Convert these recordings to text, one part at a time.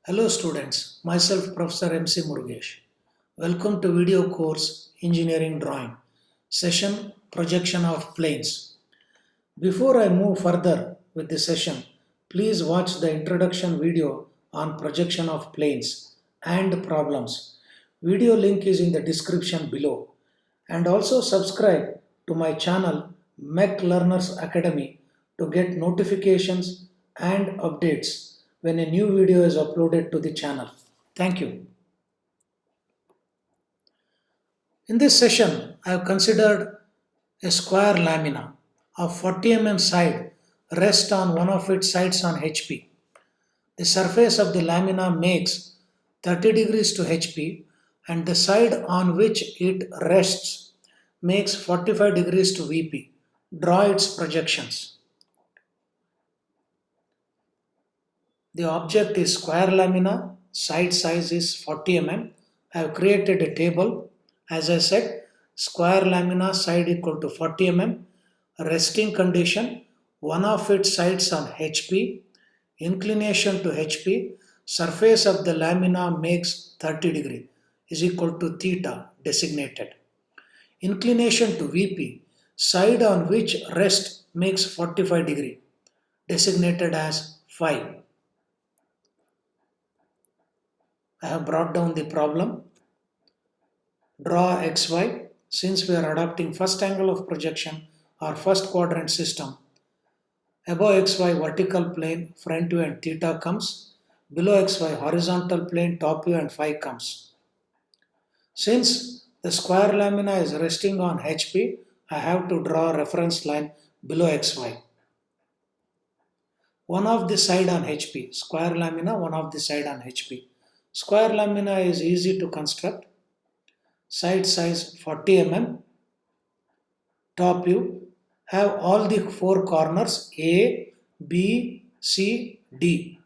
Hello students, myself Professor MC Murugesh. Welcome to video course Engineering Drawing, session Projection of Planes. Before I move further with the session, please watch the introduction video on projection of planes and problems. Video link is in the description below. And also subscribe to my channel Mech Learners Academy to get notifications and updates when a new video is uploaded to the channel. Thank you. In this session, I have considered a square lamina of 40 side rests on one of its sides on HP. The surface of the lamina makes 30 degrees to HP and the side on which it rests makes 45 degrees to VP. Draw its projections. The object is square lamina, side size is 40 I have created a table. As I said, square lamina side equal to 40 resting condition, one of its sides on HP, inclination to HP, surface of the lamina makes 30 degree is equal to theta designated. Inclination to VP, side on which rest makes 45 degree designated as phi. I have brought down the problem. Draw xy. Since we are adopting first angle of projection or first quadrant system, above xy vertical plane front view and theta comes, below xy horizontal plane top view and phi comes. Since the square lamina is resting on HP, I have to draw a reference line below xy. One of the side on HP, square lamina, one of the side on HP. Square lamina is easy to construct. Side size 40 top view, have all the four corners A, B, C, D.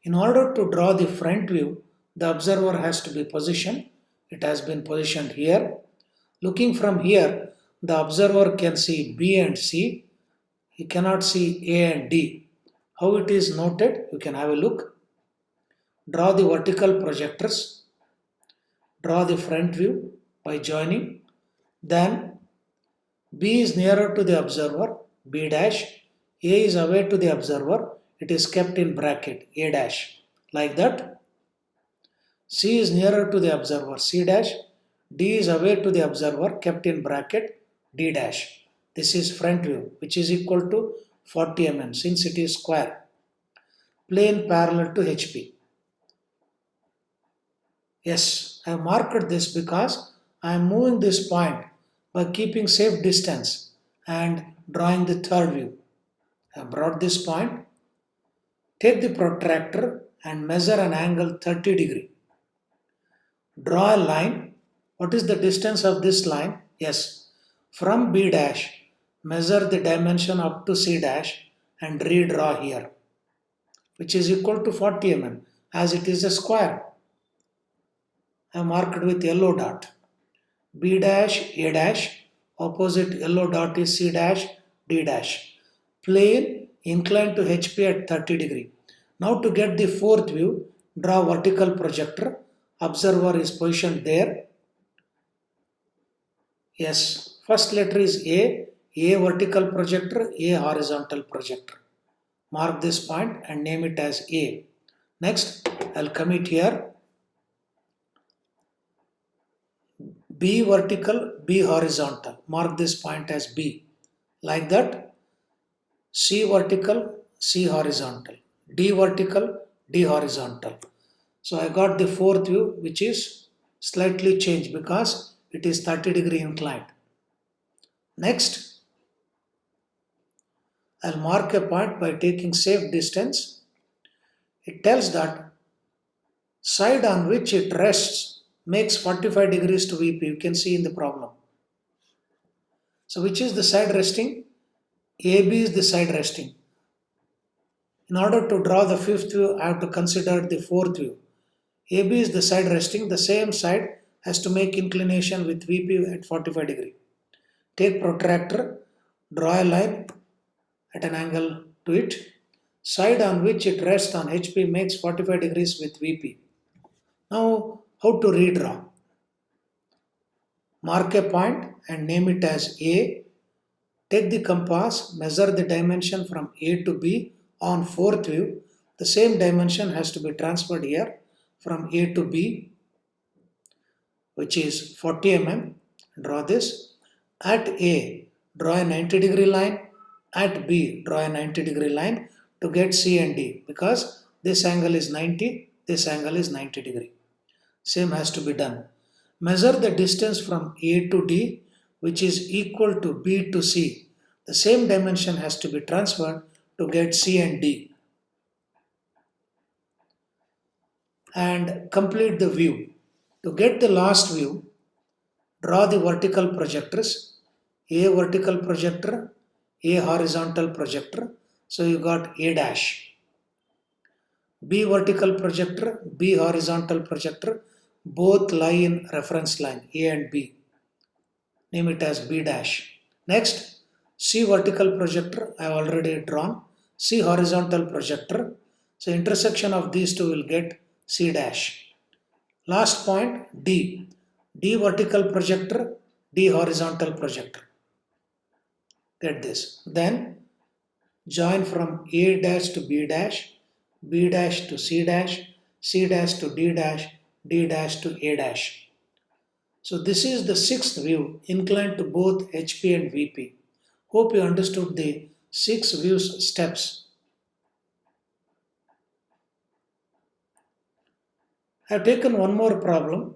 In order to draw the front view, the observer has to be positioned. It has been positioned here. Looking from here, the observer can see B and C. He cannot see A and D. How it is noted? You can have a look. Draw the vertical projectors. Draw the front view by joining. Then B is nearer to the observer, B dash. A is away to the observer, it is kept in bracket, A dash. Like that. C is nearer to the observer, C dash. D is away to the observer, kept in bracket, D dash. This is front view, which is equal to 40 since it is square. Plane parallel to HP. Yes, I have marked this because I am moving this point by keeping safe distance and drawing the third view. I have brought this point. Take the protractor and measure an angle 30 degree. Draw a line. What is the distance of this line? Yes, from B dash, measure the dimension up to C dash and redraw here, which is equal to 40 as it is a square. I have marked with yellow dot. B dash, A dash, opposite yellow dot is C dash, D dash. Plane inclined to HP at 30 degree. Now to get the fourth view, draw vertical projector. Observer is positioned there. Yes, first letter is A vertical projector, A horizontal projector. Mark this point and name it as A. Next, I'll commit here. B vertical, B horizontal. Mark this point as B. Like that, C vertical, C horizontal. D vertical, D horizontal. So I got the fourth view, which is slightly changed because it is 30 degree inclined. Next, I'll mark a point by taking safe distance. It tells that side on which it rests makes 45 degrees to VP. You can see in the problem. So which is the side resting? AB is the side resting. In order to draw the fifth view, I have to consider the fourth view. AB is the side resting. The same side has to make inclination with VP at 45 degree. Take protractor, draw a line at an angle to it. Side on which it rests on HP makes 45 degrees with VP. Now, how to redraw? Mark a point and name it as A. Take the compass, measure the dimension from A to B on fourth view. The same dimension has to be transferred here from A to B, which is 40 mm. Draw this. At A, draw a 90-degree line. At B, draw a 90-degree line to get C and D, because this angle is 90, this angle is 90 degree. Same has to be done. Measure the distance from A to D, which is equal to B to C. The same dimension has to be transferred to get C and D. And complete the view. To get the last view, draw the vertical projectors. A vertical projector, A horizontal projector. So you got A dash. B vertical projector, B horizontal projector. Both lie in reference line A and B. Name it as B dash. Next, C vertical projector I have already drawn. C horizontal projector. So intersection of these two will get C dash. Last point D. D vertical projector, D horizontal projector. Get this. Then join from A dash to B dash, B dash to C dash, C dash to D dash, D dash to A dash. So this is the sixth view inclined to both HP and VP. Hope you understood the 6 views steps. I have taken one more problem.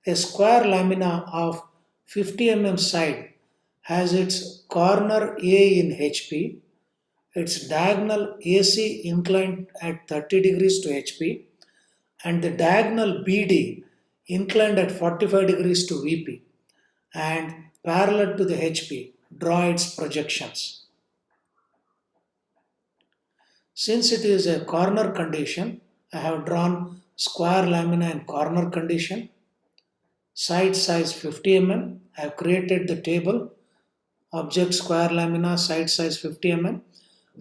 A square lamina of 50 mm side has its corner A in HP, its diagonal AC inclined at 30 degrees to HP, and the diagonal BD inclined at 45 degrees to VP and parallel to the HP. Draw its projections. Since it is a corner condition, I have drawn square lamina in corner condition. Side size 50 mm. I have created the table. Object square lamina, side size 50 mm.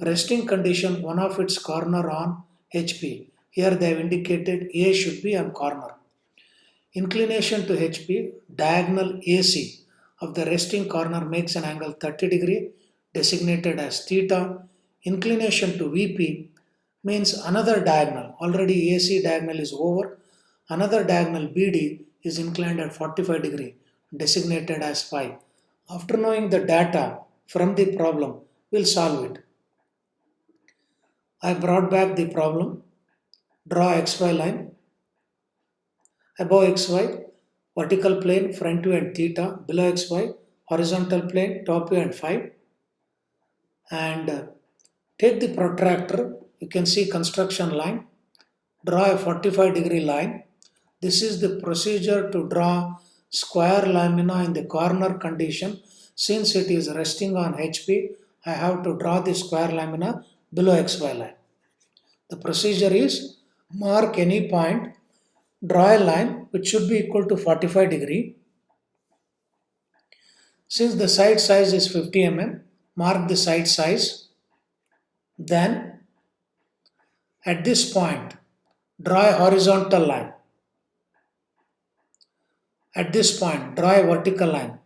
Resting condition, one of its corner on HP. Here they have indicated A should be on corner. Inclination to HP, diagonal AC of the resting corner makes an angle 30 degree designated as theta. Inclination to VP means another diagonal. Already AC diagonal is over. Another diagonal BD is inclined at 45 degree designated as phi. After knowing the data from the problem, we'll solve it. I brought back the problem. Draw XY line. Above XY, vertical plane, front view and theta. Below XY, horizontal plane, top view and phi. And take the protractor. You can see construction line. Draw a 45 degree line. This is the procedure to draw square lamina in the corner condition. Since it is resting on HP, I have to draw the square lamina below XY line. The procedure is mark any point, draw a line which should be equal to 45 degree. Since the side size is 50 mm, mark the side size. Then at this point, draw a horizontal line. At this point, draw a vertical line.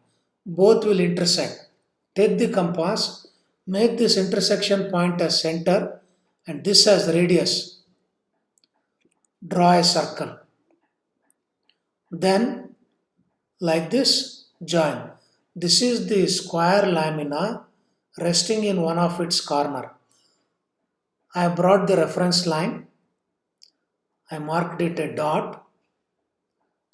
Both will intersect. Take the compass, make this intersection point as center and this as radius. Draw a circle. Then, like this, join. This is the square lamina resting in one of its corner. I brought the reference line. I marked it a dot.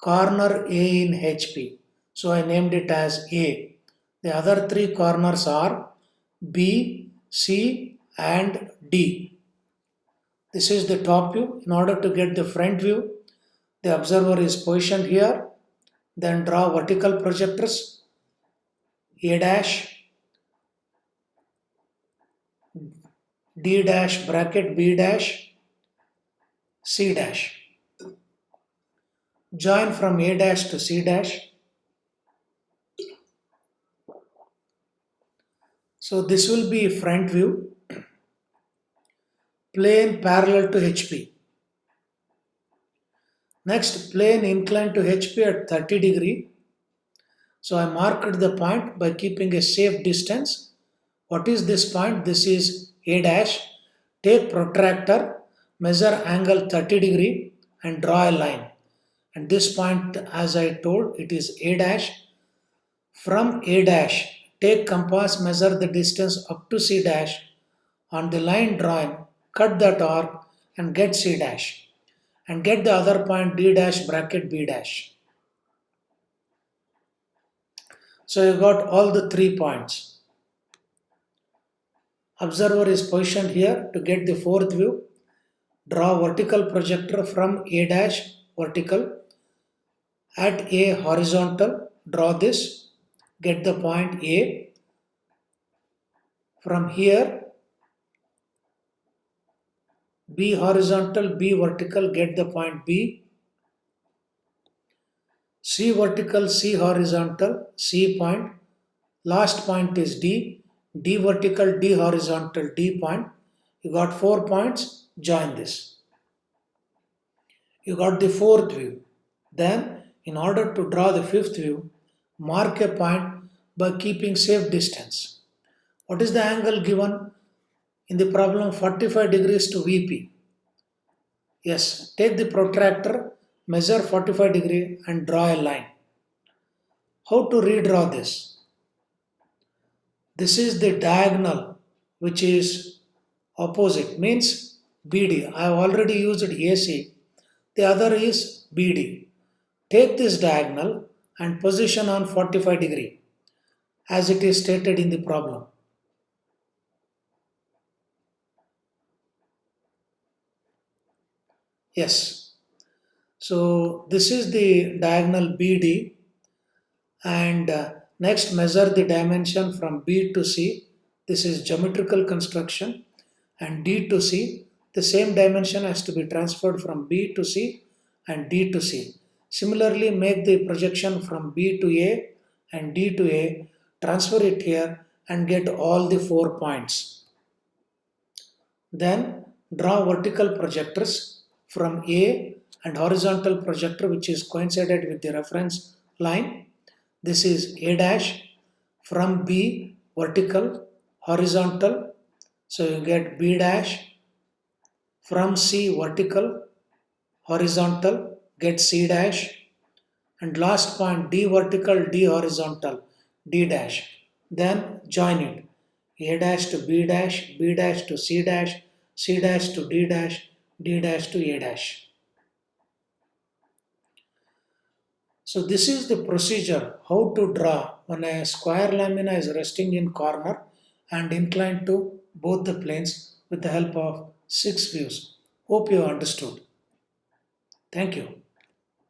Corner A in HP. So I named it as A. The other three corners are B, C and D. This is the top view. In order to get the front view, the observer is positioned here. Then draw vertical projectors A dash, D dash bracket B dash, C dash. Join from A dash to C dash. So this will be front view. plane parallel to HP. Next, plane inclined to HP at 30 degree. So I marked the point by keeping a safe distance. What is this point? This is A dash. Take protractor, measure angle 30 degree and draw a line. And this point, as I told, it is A dash. From A dash, take compass, measure the distance up to C dash. On the line drawn, cut that arc and get C dash. And get the other point D dash bracket B dash. So you got all the 3 points. Observer is positioned here. To get the fourth view, draw vertical projector from A dash vertical at A horizontal. Draw this. Get the point A. From here, B horizontal, B vertical, get the point B. C vertical, C horizontal, C point. Last point is D. D vertical, D horizontal, D point. You got 4 points. Join this. You got the fourth view. Then, in order to draw the fifth view, mark a point by keeping safe distance. What is the angle given in the problem? 45 degrees to VP. Yes, take the protractor, measure 45 degree and draw a line. How to redraw this? This is the diagonal which is opposite, means BD. I have already used AC. The other is BD. Take this diagonal and position on 45 degree as it is stated in the problem. Yes. So this is the diagonal BD, and next measure the dimension from B to C. This is geometrical construction, and D to C. The same dimension has to be transferred from B to C and D to C. Similarly, make the projection from B to A and D to A, transfer it here and get all the 4 points. Then draw vertical projectors from A and horizontal projector which is coincided with the reference line. This is A dash. From B vertical, horizontal. So you get B dash. From C vertical, horizontal, get C dash. And last point D vertical, D horizontal, D dash. Then join it. A dash to B dash, B dash to C dash, C dash to D dash, D dash to A dash. So this is the procedure how to draw when a square lamina is resting in corner and inclined to both the planes with the help of 6 views. Hope you understood. Thank you.